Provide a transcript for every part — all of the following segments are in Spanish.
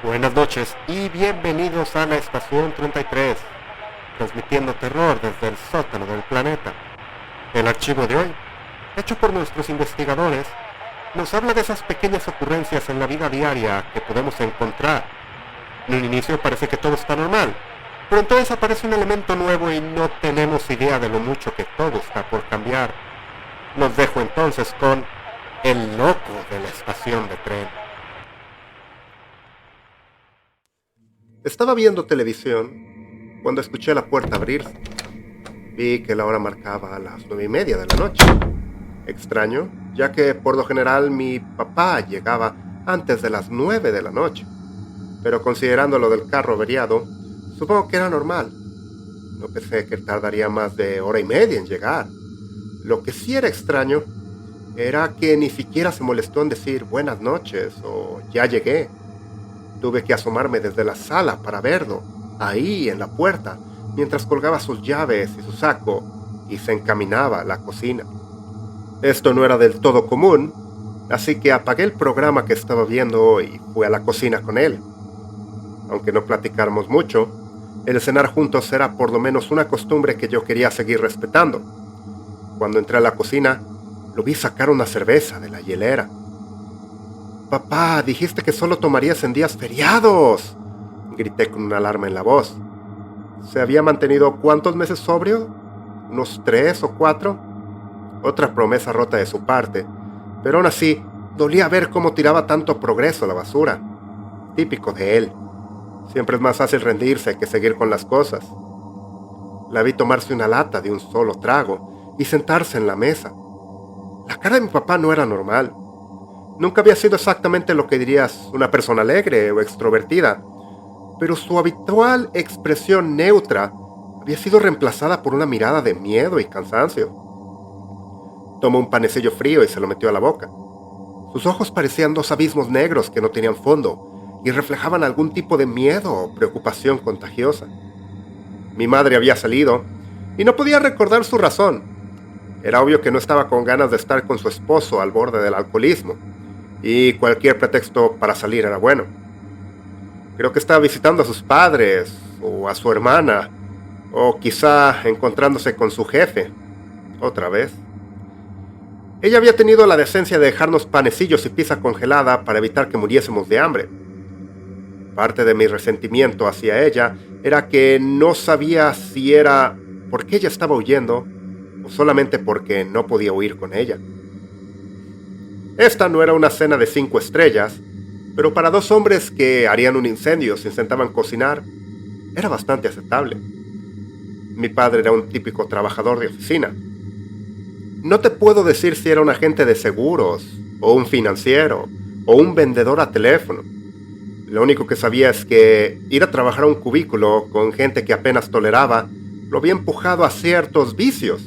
Buenas noches y bienvenidos a la Estación 33, transmitiendo terror desde el sótano del planeta. El archivo de hoy, hecho por nuestros investigadores, nos habla de esas pequeñas ocurrencias en la vida diaria que podemos encontrar. En un inicio parece que todo está normal, pero entonces aparece un elemento nuevo y no tenemos idea de lo mucho que todo está por cambiar. Los dejo entonces con el loco de la estación de tren. Estaba viendo televisión cuando escuché la puerta abrirse. Vi que la hora marcaba a las 9:30 de la noche. Extraño, ya que por lo general mi papá llegaba antes de las 9 de la noche. Pero considerando lo del carro averiado, supongo que era normal. No pensé que tardaría más de hora y media en llegar. Lo que sí era extraño era que ni siquiera se molestó en decir buenas noches o ya llegué. Tuve que asomarme desde la sala para verlo, ahí en la puerta, mientras colgaba sus llaves y su saco y se encaminaba a la cocina. Esto no era del todo común, así que apagué el programa que estaba viendo y fui a la cocina con él. Aunque no platicáramos mucho, el cenar juntos era por lo menos una costumbre que yo quería seguir respetando. Cuando entré a la cocina, lo vi sacar una cerveza de la hielera. «Papá, dijiste que solo tomarías en días feriados», grité con una alarma en la voz. ¿Se había mantenido cuántos meses sobrio? ¿Unos 3 o 4? Otra promesa rota de su parte, pero aún así dolía ver cómo tiraba tanto progreso a la basura. Típico de él. Siempre es más fácil rendirse que seguir con las cosas. La vi tomarse una lata de un solo trago y sentarse en la mesa. La cara de mi papá no era normal. Nunca había sido exactamente lo que dirías una persona alegre o extrovertida, pero su habitual expresión neutra había sido reemplazada por una mirada de miedo y cansancio. Tomó un panecillo frío y se lo metió a la boca. Sus ojos parecían dos abismos negros que no tenían fondo y reflejaban algún tipo de miedo o preocupación contagiosa. Mi madre había salido y no podía recordar su razón. Era obvio que no estaba con ganas de estar con su esposo al borde del alcoholismo, y cualquier pretexto para salir era bueno. Creo que estaba visitando a sus padres o a su hermana, o quizá encontrándose con su jefe otra vez. Ella había tenido la decencia de dejarnos panecillos y pizza congelada para evitar que muriésemos de hambre. Parte de mi resentimiento hacia ella era que no sabía si era porque ella estaba huyendo o solamente porque no podía huir con ella. Esta no era una cena de 5 estrellas, pero para 2 hombres que harían un incendio si intentaban cocinar, era bastante aceptable. Mi padre era un típico trabajador de oficina. No te puedo decir si era un agente de seguros, o un financiero, o un vendedor a teléfono. Lo único que sabía es que ir a trabajar a un cubículo con gente que apenas toleraba lo había empujado a ciertos vicios.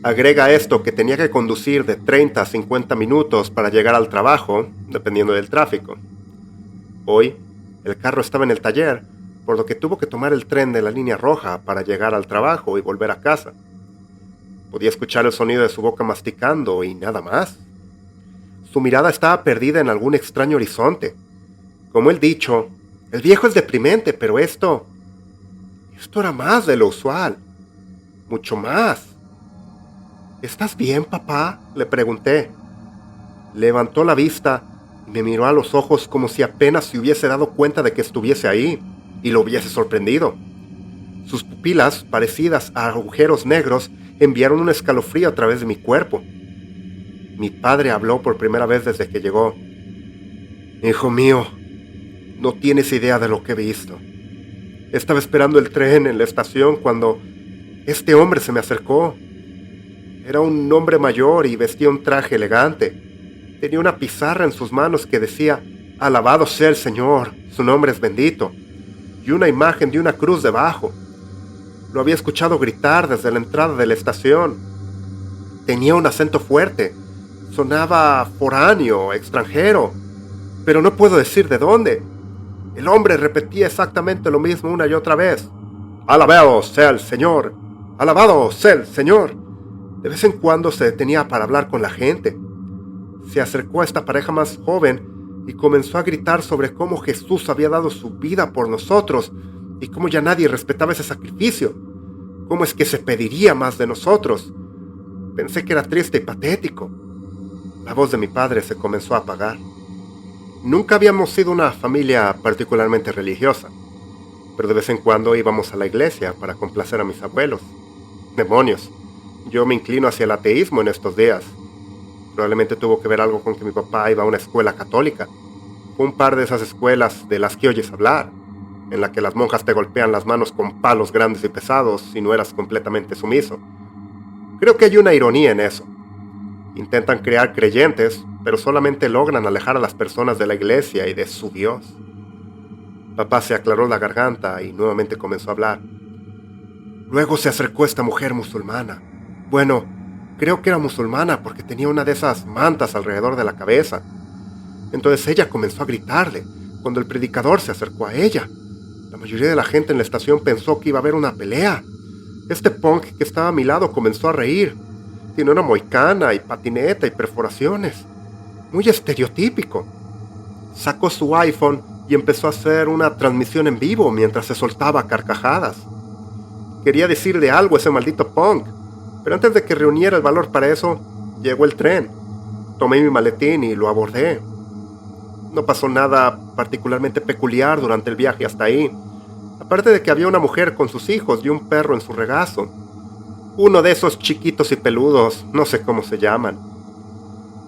Agrega esto que tenía que conducir de 30 a 50 minutos para llegar al trabajo, dependiendo del tráfico. Hoy, el carro estaba en el taller, por lo que tuvo que tomar el tren de la línea roja para llegar al trabajo y volver a casa. Podía escuchar el sonido de su boca masticando y nada más. Su mirada estaba perdida en algún extraño horizonte. Como el dicho, el viejo es deprimente, pero esto era más de lo usual. Mucho más. «¿Estás bien, papá?», le pregunté. Levantó la vista y me miró a los ojos como si apenas se hubiese dado cuenta de que estuviese ahí y lo hubiese sorprendido. Sus pupilas, parecidas a agujeros negros, enviaron un escalofrío a través de mi cuerpo. Mi padre habló por primera vez desde que llegó. «Hijo mío, no tienes idea de lo que he visto. Estaba esperando el tren en la estación cuando este hombre se me acercó. Era un hombre mayor y vestía un traje elegante. Tenía una pizarra en sus manos que decía, alabado sea el Señor, su nombre es bendito, y una imagen de una cruz debajo. Lo había escuchado gritar desde la entrada de la estación. Tenía un acento fuerte, sonaba foráneo, extranjero, pero no puedo decir de dónde. El hombre repetía exactamente lo mismo una y otra vez. Alabado sea el Señor, alabado sea el Señor. De vez en cuando se detenía para hablar con la gente. Se acercó a esta pareja más joven y comenzó a gritar sobre cómo Jesús había dado su vida por nosotros y cómo ya nadie respetaba ese sacrificio. ¿Cómo es que se pediría más de nosotros? Pensé que era triste y patético. La voz de mi padre se comenzó a apagar. Nunca habíamos sido una familia particularmente religiosa, pero de vez en cuando íbamos a la iglesia para complacer a mis abuelos. Demonios, yo me inclino hacia el ateísmo en estos días. Probablemente tuvo que ver algo con que mi papá iba a una escuela católica. Un par de esas escuelas de las que oyes hablar, en la que las monjas te golpean las manos con palos grandes y pesados si no eras completamente sumiso. Creo que hay una ironía en eso. Intentan crear creyentes, pero solamente logran alejar a las personas de la iglesia y de su Dios. Papá se aclaró la garganta y nuevamente comenzó a hablar. Luego se acercó esta mujer musulmana. Bueno, creo que era musulmana porque tenía una de esas mantas alrededor de la cabeza. Entonces ella comenzó a gritarle cuando el predicador se acercó a ella. La mayoría de la gente en la estación pensó que iba a haber una pelea. Este punk que estaba a mi lado comenzó a reír. Tiene una moicana y patineta y perforaciones. Muy estereotípico. Sacó su iPhone y empezó a hacer una transmisión en vivo mientras se soltaba carcajadas. Quería decirle algo a ese maldito punk, pero antes de que reuniera el valor para eso, llegó el tren. Tomé mi maletín y lo abordé. No pasó nada particularmente peculiar durante el viaje hasta ahí, aparte de que había una mujer con sus hijos y un perro en su regazo. Uno de esos chiquitos y peludos, no sé cómo se llaman.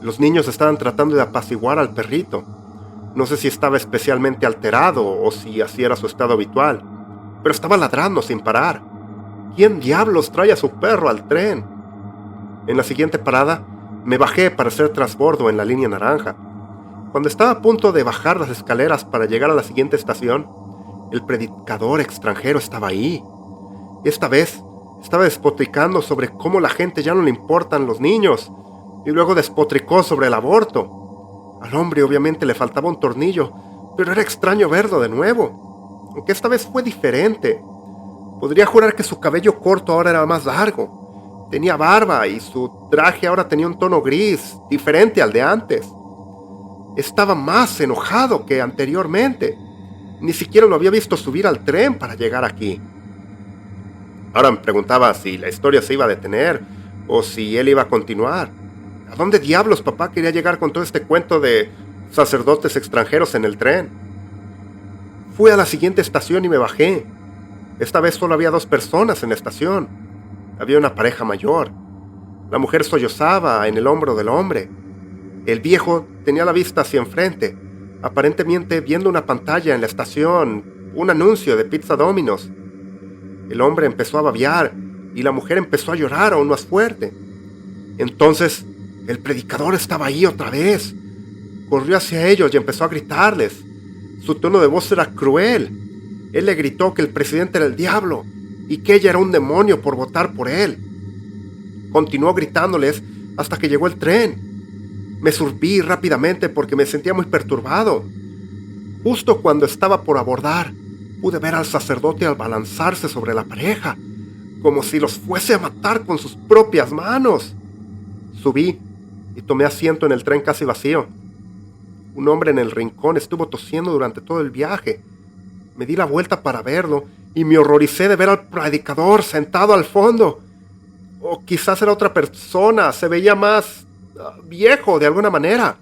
Los niños estaban tratando de apaciguar al perrito. No sé si estaba especialmente alterado o si así era su estado habitual, pero estaba ladrando sin parar. ¿Quién diablos trae a su perro al tren? En la siguiente parada, me bajé para hacer transbordo en la línea naranja. Cuando estaba a punto de bajar las escaleras para llegar a la siguiente estación, el predicador extranjero estaba ahí. Esta vez, estaba despotricando sobre cómo la gente ya no le importan los niños, y luego despotricó sobre el aborto. Al hombre obviamente le faltaba un tornillo, pero era extraño verlo de nuevo, aunque esta vez fue diferente. Podría jurar que su cabello corto ahora era más largo. Tenía barba y su traje ahora tenía un tono gris, diferente al de antes. Estaba más enojado que anteriormente. Ni siquiera lo había visto subir al tren para llegar aquí. Ahora me preguntaba si la historia se iba a detener o si él iba a continuar. ¿A dónde diablos papá quería llegar con todo este cuento de sacerdotes extranjeros en el tren? Fui a la siguiente estación y me bajé. Esta vez solo había 2 personas en la estación. Había una pareja mayor. La mujer sollozaba en el hombro del hombre. El viejo tenía la vista hacia enfrente, aparentemente viendo una pantalla en la estación, un anuncio de Pizza Domino's. El hombre empezó a babear y la mujer empezó a llorar aún más fuerte. Entonces, el predicador estaba ahí otra vez. Corrió hacia ellos y empezó a gritarles. Su tono de voz era cruel. Él le gritó que el presidente era el diablo y que ella era un demonio por votar por él. Continuó gritándoles hasta que llegó el tren. Me surpí rápidamente porque me sentía muy perturbado. Justo cuando estaba por abordar, pude ver al sacerdote abalanzarse sobre la pareja, como si los fuese a matar con sus propias manos. Subí y tomé asiento en el tren casi vacío. Un hombre en el rincón estuvo tosiendo durante todo el viaje. Me di la vuelta para verlo y me horroricé de ver al predicador sentado al fondo. O quizás era otra persona, se veía más viejo de alguna manera.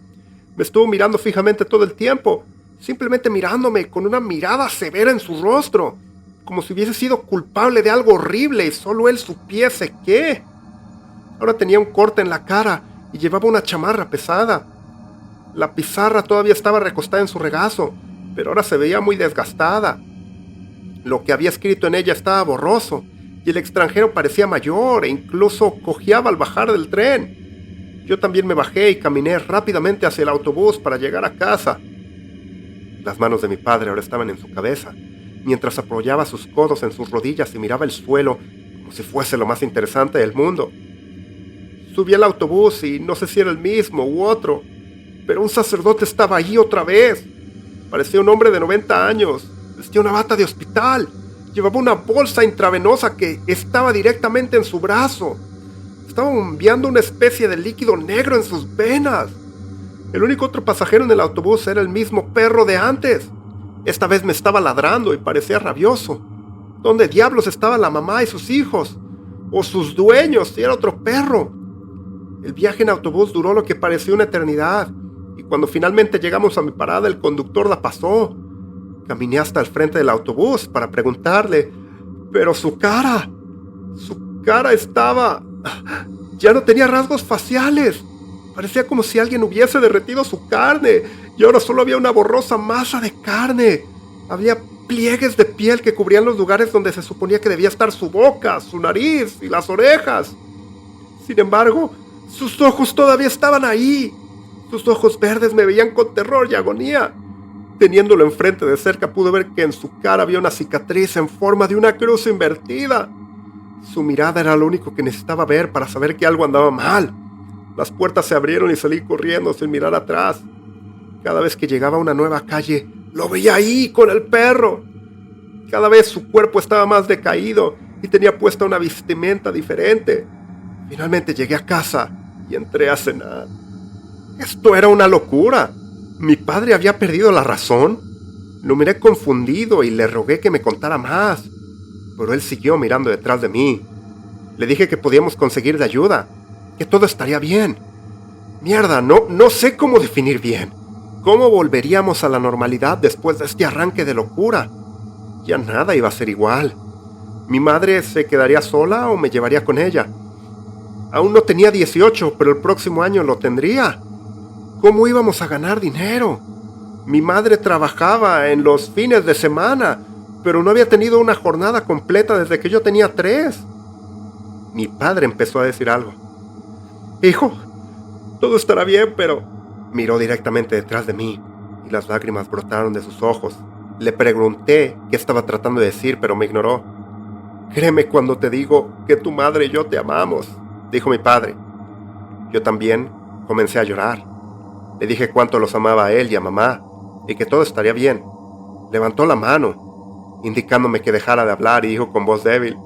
Me estuvo mirando fijamente todo el tiempo, simplemente mirándome con una mirada severa en su rostro, como si hubiese sido culpable de algo horrible y solo él supiese qué. Ahora tenía un corte en la cara y llevaba una chamarra pesada. La pizarra todavía estaba recostada en su regazo, pero ahora se veía muy desgastada. Lo que había escrito en ella estaba borroso, y el extranjero parecía mayor e incluso cojeaba al bajar del tren. Yo también me bajé y caminé rápidamente hacia el autobús para llegar a casa. Las manos de mi padre ahora estaban en su cabeza, mientras apoyaba sus codos en sus rodillas y miraba el suelo como si fuese lo más interesante del mundo. Subí al autobús y no sé si era el mismo u otro, pero un sacerdote estaba allí otra vez. Parecía un hombre de 90 años, vestía una bata de hospital, llevaba una bolsa intravenosa que estaba directamente en su brazo. Estaba bombeando una especie de líquido negro en sus venas. El único otro pasajero en el autobús era el mismo perro de antes. Esta vez me estaba ladrando y parecía rabioso. ¿Dónde diablos estaba la mamá y sus hijos? O sus dueños, si era otro perro. El viaje en autobús duró lo que pareció una eternidad, y cuando finalmente llegamos a mi parada, el conductor la pasó. Caminé hasta el frente del autobús para preguntarle, pero su cara estaba... ya no tenía rasgos faciales. Parecía como si alguien hubiese derretido su carne, y ahora solo había una borrosa masa de carne. Había pliegues de piel que cubrían los lugares donde se suponía que debía estar su boca, su nariz y las orejas. Sin embargo, sus ojos todavía estaban ahí. Sus ojos verdes me veían con terror y agonía. Teniéndolo enfrente de cerca, pude ver que en su cara había una cicatriz en forma de una cruz invertida. Su mirada era lo único que necesitaba ver para saber que algo andaba mal. Las puertas se abrieron y salí corriendo sin mirar atrás. Cada vez que llegaba a una nueva calle, lo veía ahí con el perro. Cada vez su cuerpo estaba más decaído y tenía puesta una vestimenta diferente. Finalmente llegué a casa y entré a cenar. Esto era una locura. ¿Mi padre había perdido la razón? Lo miré confundido y le rogué que me contara más, pero él siguió mirando detrás de mí. Le dije que podíamos conseguir de ayuda, que todo estaría bien. Mierda, no sé cómo definir bien. ¿Cómo volveríamos a la normalidad después de este arranque de locura? Ya nada iba a ser igual. ¿Mi madre se quedaría sola o me llevaría con ella? Aún no tenía 18, pero el próximo año lo tendría. ¿Cómo íbamos a ganar dinero? Mi madre trabajaba en los fines de semana, pero no había tenido una jornada completa desde que yo tenía 3. Mi padre empezó a decir algo. Hijo, todo estará bien, pero... Miró directamente detrás de mí y las lágrimas brotaron de sus ojos. Le pregunté qué estaba tratando de decir, pero me ignoró. Créeme cuando te digo que tu madre y yo te amamos, dijo mi padre. Yo también comencé a llorar. Le dije cuánto los amaba a él y a mamá, y que todo estaría bien. Levantó la mano, indicándome que dejara de hablar, y dijo con voz débil,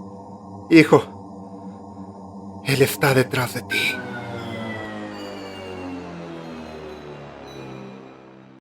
Hijo, él está detrás de ti.